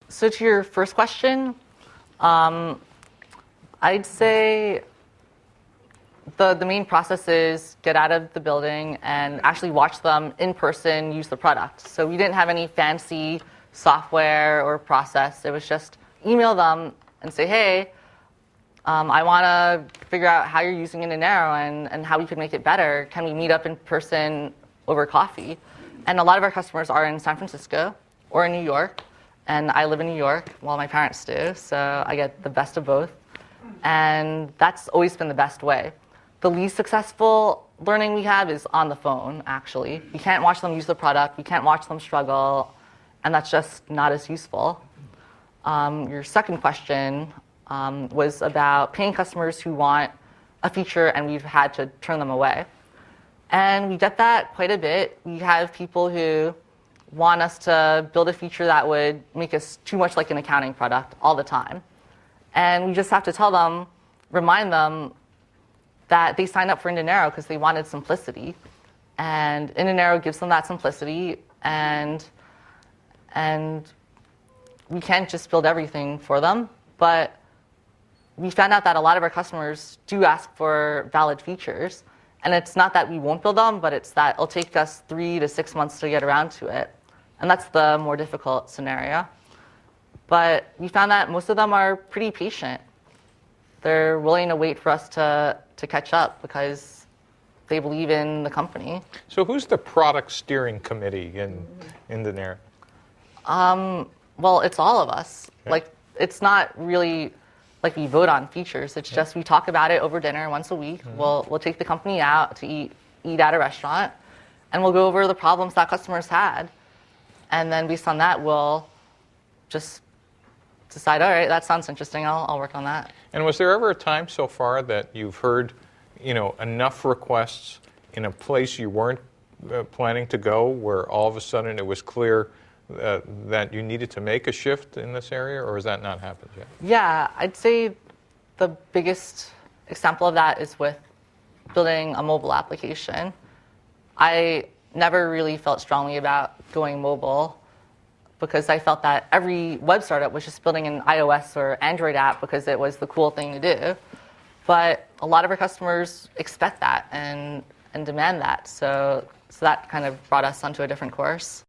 So to your first question, I'd say the main process is get out of the building and actually watch them in person use the product. So we didn't have any fancy software or process. It was just email them and say, hey, I want to figure out how you're using Indenaro and how we could make it better. Can we meet up in person over coffee? And a lot of our customers are in San Francisco or in New York. And I live in New York, while my parents do, so I get the best of both. And that's always been the best way. The least successful learning we have is on the phone, actually. We can't watch them use the product, we can't watch them struggle, and that's just not as useful. Your second question was about paying customers who want a feature and we've had to turn them away. And we get that quite a bit. We have people who want us to build a feature that would make us too much like an accounting product all the time. And we just have to tell them, remind them that they signed up for Indenaro because they wanted simplicity. And Indenaro gives them that simplicity, and we can't just build everything for them. But we found out that a lot of our customers do ask for valid features. And it's not that we won't build them, but it's that it'll take us 3 to 6 months to get around to it. And that's the more difficult scenario. But we found that most of them are pretty patient. They're willing to wait for us to catch up because they believe in the company. So who's the product steering committee in Indenaro? Well, it's all of us. Okay. Like, it's not really like we vote on features. It's just we talk about it over dinner once a week. Mm-hmm. We'll take the company out to eat at a restaurant, and we'll go over the problems that customers had. And then based on that, we'll just decide, all right, that sounds interesting, I'll work on that. And was there ever a time so far that you've heard, enough requests in a place you weren't planning to go, where all of a sudden it was clear that you needed to make a shift in this area, or has that not happened yet? Yeah, I'd say the biggest example of that is with building a mobile application. I never really felt strongly about going mobile because I felt that every web startup was just building an iOS or Android app because it was the cool thing to do. But a lot of our customers expect that and demand that. So that kind of brought us onto a different course.